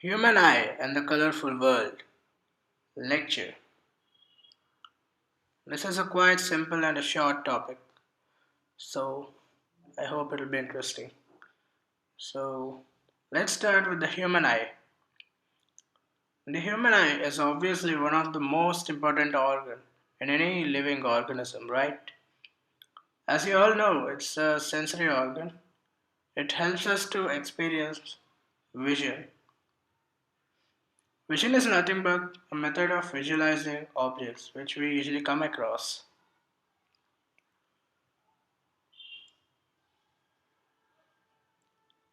Human Eye and the Colorful World lecture. This is a quite simple and a short topic, so I hope it'll be interesting. So, let's start with the human eye. The human eye is obviously one of the most important organ in any living organism, right? As you all know, it's a sensory organ. It helps us to experience vision. Vision is nothing but a method of visualizing objects which we usually come across.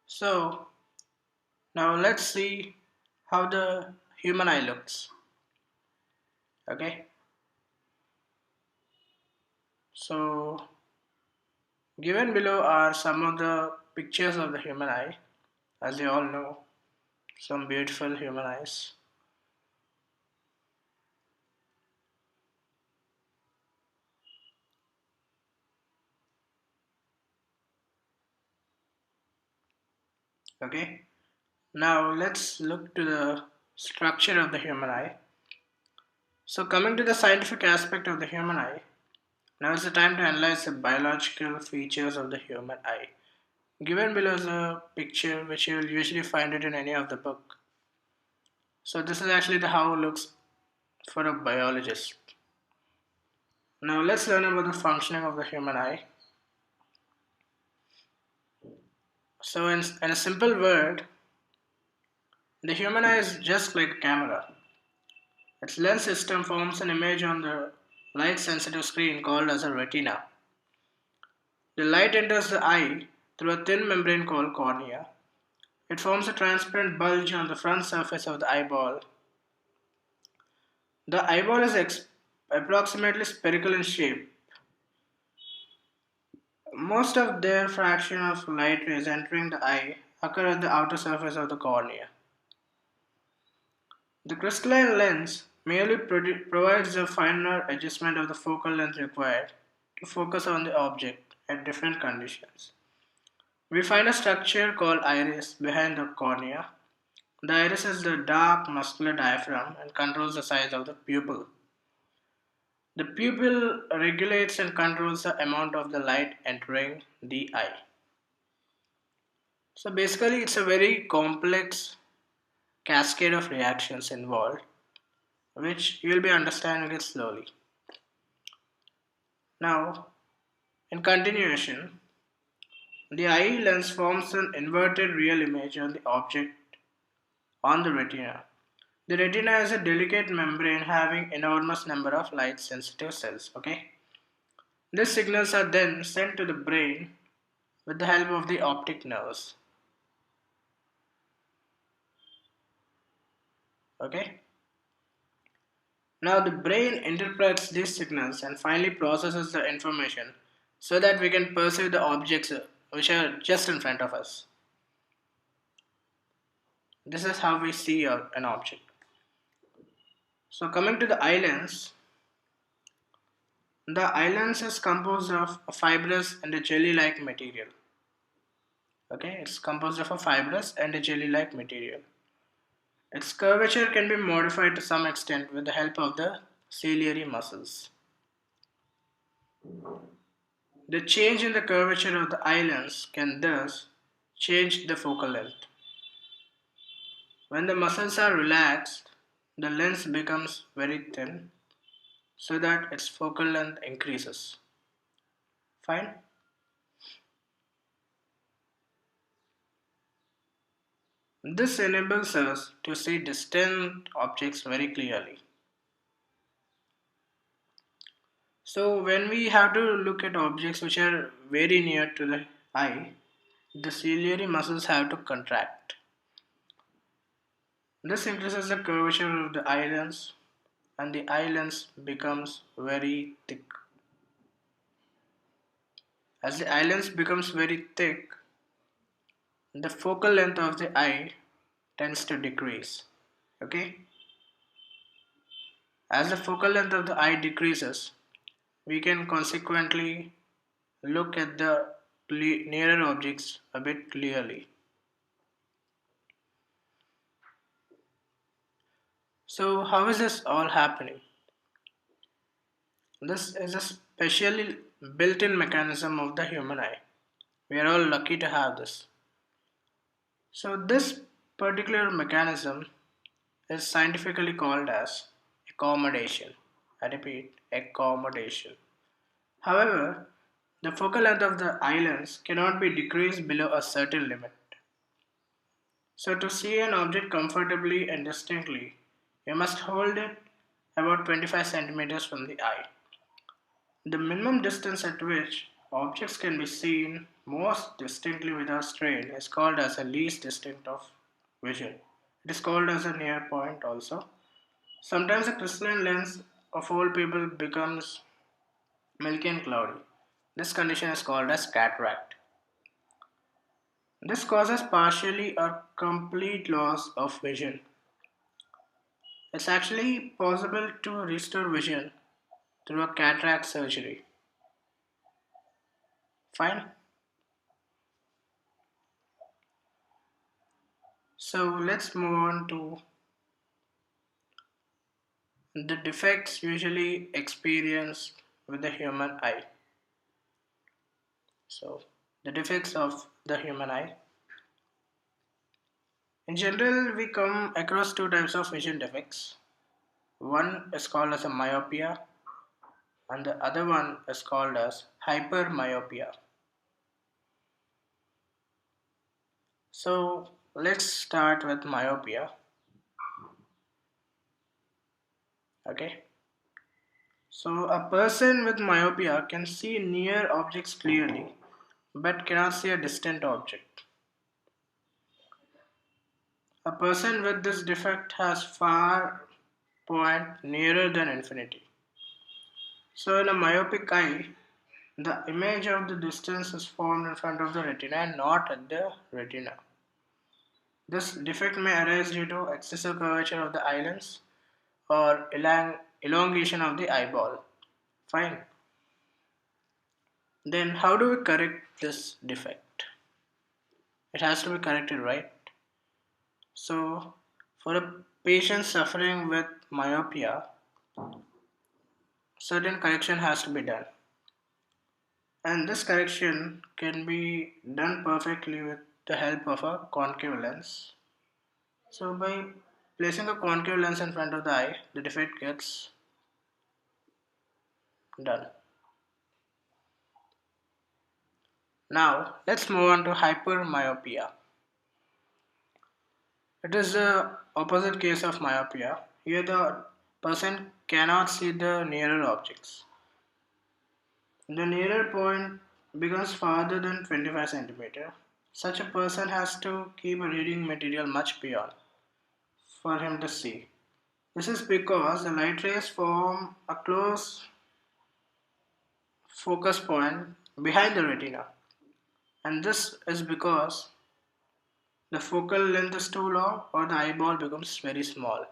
So, now let's see how the human eye looks. Okay, so given below are some of the pictures of the human eye. As you all know, some beautiful human eyes. Okay, now let's look to the structure of the human eye. So, coming to the scientific aspect of the human eye, now is the time to analyze the biological features of the human eye. Given below is a picture which you will usually find it in any of the book. So this is actually the how it looks for a biologist. Now let's learn about the functioning of the human eye. So in a simple word, the human eye is just like a camera. Its lens system forms an image on the light sensitive screen called as a retina. The light enters the eye through a thin membrane called cornea. It forms a transparent bulge on the front surface of the eyeball. The eyeball is approximately spherical in shape. Most of their fraction of light rays entering the eye occur at the outer surface of the cornea. The crystalline lens merely provides the finer adjustment of the focal length required to focus on the object at different conditions. We find a structure called iris behind the cornea. The iris is the dark muscular diaphragm and controls the size of the pupil. The pupil regulates and controls the amount of the light entering the eye. So basically, it's a very complex cascade of reactions involved, which you'll be understanding it slowly. Now, in continuation, the eye lens forms an inverted real image on the object on the retina. The retina is a delicate membrane having enormous number of light sensitive cells. Okay, these signals are then sent to the brain with the help of the optic nerves. Okay, now the brain interprets these signals and finally processes the information so that we can perceive the objects which are just in front of us. This is how we see an object. So coming to the eye lens, the eye lens is composed of a fibrous and a jelly-like material. Okay, it's composed of a fibrous and a jelly-like material. Its curvature can be modified to some extent with the help of the ciliary muscles. The change in the curvature of the eye lens can thus change the focal length. When the muscles are relaxed, the lens becomes very thin so that its focal length increases. Fine? This enables us to see distant objects very clearly. So, when we have to look at objects which are very near to the eye, the ciliary muscles have to contract. This increases the curvature of the eye lens and the eye lens becomes very thick. As the eye lens becomes very thick, the focal length of the eye tends to decrease. Okay? As the focal length of the eye decreases, we can consequently look at the nearer objects a bit clearly. So, how is this all happening? This is a specially built in mechanism of the human eye. We are all lucky to have this. So, this particular mechanism is scientifically called as accommodation. I repeat, accommodation. However, the focal length of the eye lens cannot be decreased below a certain limit. So, to see an object comfortably and distinctly, you must hold it about 25 centimeters from the eye. The minimum distance at which objects can be seen most distinctly without strain is called as a least distinct of vision. It is called as a near point also. Sometimes the crystalline lens of old people becomes milky and cloudy. This condition is called as cataract. This causes partially or complete loss of vision. It's actually possible to restore vision through a cataract surgery. Fine. So let's move on to the defects usually experienced with the human eye. So the defects of the human eye. In general, we come across two types of vision defects. One is called as a myopia and the other one is called as hypermyopia. So let's start with myopia. Okay. So a person with myopia can see near objects clearly but cannot see a distant object. A person with this defect has far point nearer than infinity. So in a myopic eye, the image of the distance is formed in front of the retina and not at the retina. This defect may arise due to excessive curvature of the eyelids or elongation of the eyeball. Fine. Then how do we correct this defect? It has to be corrected, right? So for a patient suffering with myopia, certain correction has to be done. And this correction can be done perfectly with the help of a concave lens. So by placing a concave lens in front of the eye, the defect gets done. Now let's move on to hypermyopia. It is the opposite case of myopia. Here the person cannot see the nearer objects. The nearer point becomes farther than 25 centimeter. Such a person has to keep a reading material much beyond for him to see. This is because the light rays form a close focus point behind the retina, and this is because the focal length is too long or the eyeball becomes very small.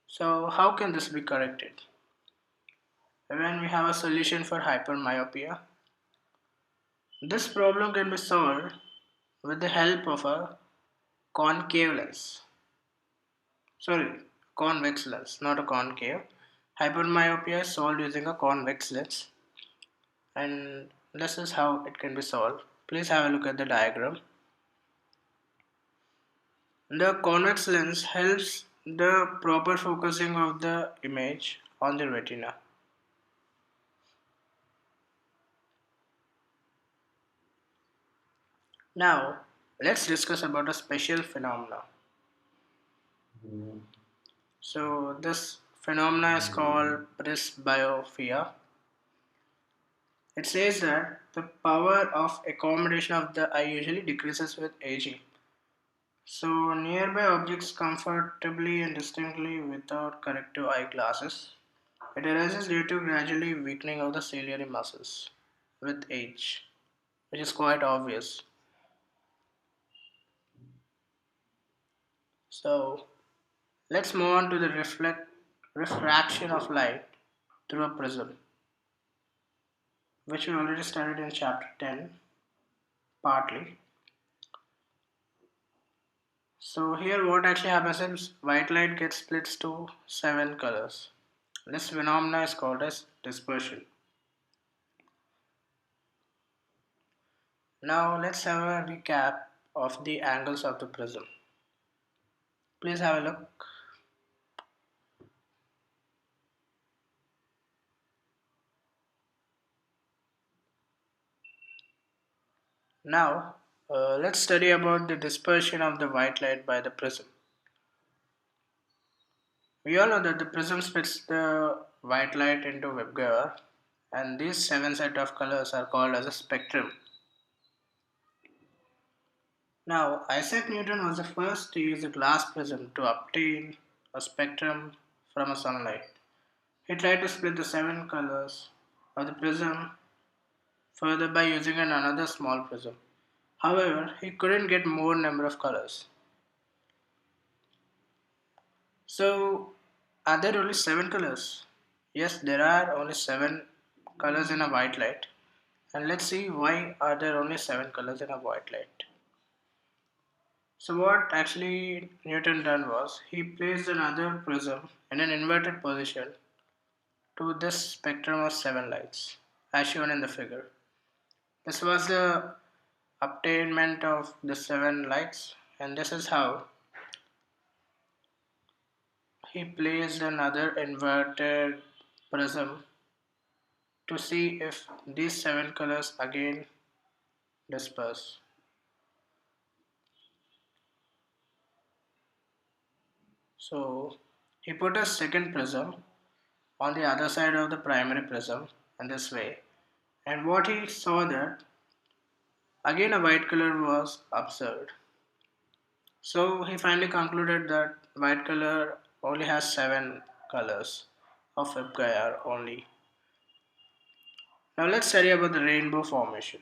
So, how can this be corrected? When we have a solution for hypermyopia, this problem can be solved with the help of a concave lens. Sorry, convex lens, not a concave. Hypermyopia is solved using a convex lens, and this is how it can be solved. Please have a look at the diagram. The convex lens helps the proper focusing of the image on the retina. Now, let's discuss about a special phenomena. So, this phenomena is called presbyopia. It says that the power of accommodation of the eye usually decreases with aging. So, nearby objects comfortably and distinctly without corrective eyeglasses. It arises due to gradually weakening of the ciliary muscles with age, which is quite obvious. So, let's move on to the refraction of light through a prism, which we already studied in chapter 10, partly. So here what actually happens is white light gets splits to 7 colors. This phenomena is called as dispersion. Now let's have a recap of the angles of the prism. Please have a look. Now let's study about the dispersion of the white light by the prism. We all know that the prism splits the white light into waveguide, and these 7 sets of colors are called as a spectrum. Now, Isaac Newton was the first to use a glass prism to obtain a spectrum from a sunlight. He tried to split the 7 colors of the prism further by using another small prism. However, he couldn't get more number of colors. So, are there only 7 colors? Yes, there are only 7 colors in a white light. And let's see why are there only 7 colors in a white light. So what actually Newton done was he placed another prism in an inverted position to this spectrum of 7 lights as shown in the figure. This was the obtainment of the 7 lights, and this is how he placed another inverted prism to see if these 7 colors again disperse. So he put a second prism on the other side of the primary prism in this way, and what he saw that again a white color was observed. So he finally concluded that white color only has 7 colors of Abgayar only. Now let's study about the rainbow formation.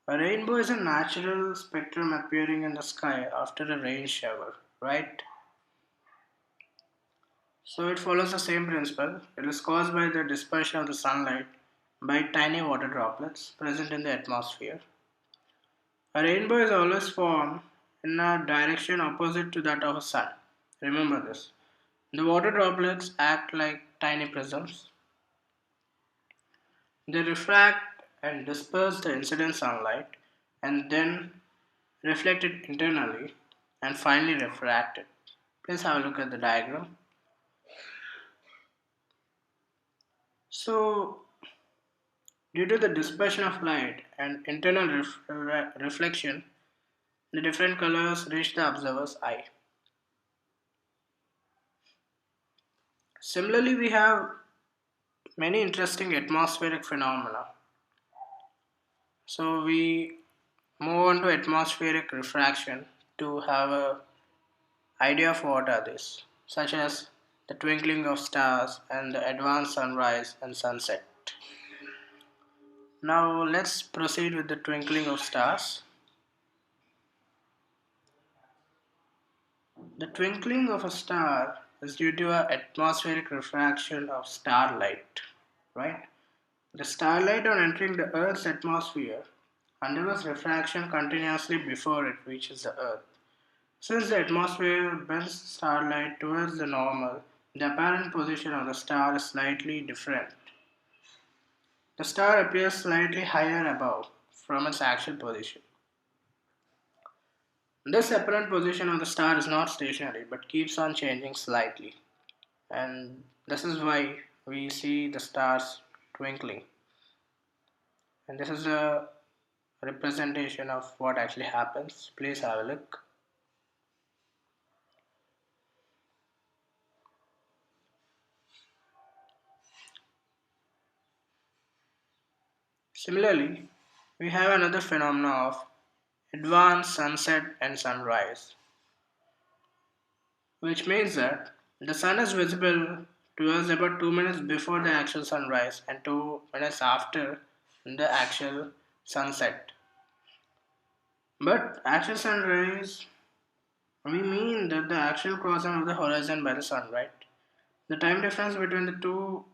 A rainbow is a natural spectrum appearing in the sky after a rain shower, right? So it follows the same principle. It is caused by the dispersion of the sunlight by tiny water droplets present in the atmosphere. A rainbow is always formed in a direction opposite to that of a sun. Remember this. The water droplets act like tiny prisms. They refract and disperse the incident sunlight and then reflect it internally and finally refract it. Please have a look at the diagram. So, due to the dispersion of light and internal reflection, the different colors reach the observer's eye. Similarly, we have many interesting atmospheric phenomena. So we move on to atmospheric refraction to have a idea of what are these, such as the twinkling of stars and the advanced sunrise and sunset. Now let's proceed with the twinkling of stars. The twinkling of a star is due to an atmospheric refraction of starlight, right? The starlight on entering the Earth's atmosphere undergoes refraction continuously before it reaches the Earth. Since the atmosphere bends starlight towards the normal, the apparent position of the star is slightly different. The star appears slightly higher above from its actual position. This apparent position of the star is not stationary but keeps on changing slightly, and this is why we see the stars twinkling. And this is a representation of what actually happens. Please have a look. Similarly, we have another phenomena of advanced sunset and sunrise, which means that the sun is visible to us about 2 minutes before the actual sunrise and 2 minutes after the actual sunset. But actual sunrise, we mean that the actual crossing of the horizon by the sun, right? The time difference between the two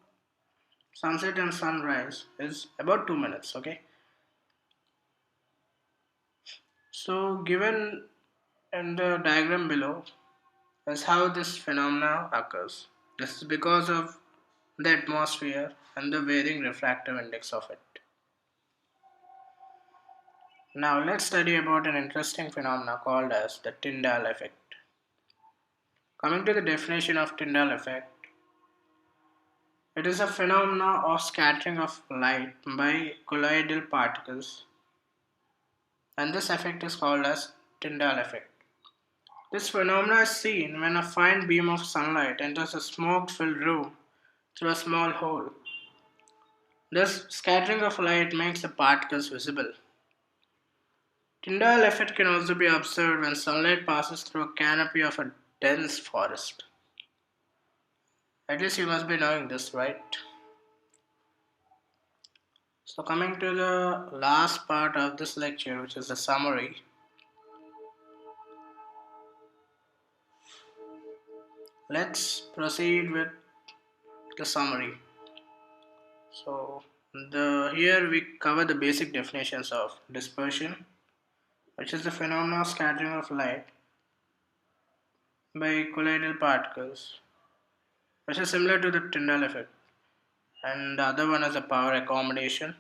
sunset and sunrise is about 2 minutes, okay? So, given In the diagram below is how this phenomena occurs. This is because of the atmosphere and the varying refractive index of it. Now let's study about an interesting phenomena called as the Tyndall effect. Coming to the definition of Tyndall effect, it is a phenomena of scattering of light by colloidal particles, and this effect is called as Tyndall effect. This phenomenon is seen when a fine beam of sunlight enters a smoke-filled room through a small hole. This scattering of light makes the particles visible. Tyndall effect can also be observed when sunlight passes through a canopy of a dense forest. At least you must be knowing this, right? So coming to the last part of this lecture, which is the summary. Let's proceed with the summary. So the here we cover the basic definitions of dispersion, which is the phenomenon of scattering of light by colloidal particles, which is similar to the Tyndall effect, and the other one is a power accommodation.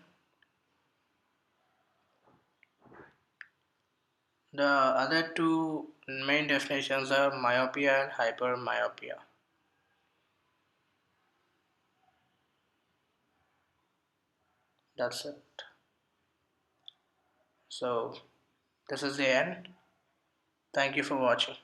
The other two main definitions are myopia and hypermyopia. That's it. So this is the end. Thank you for watching.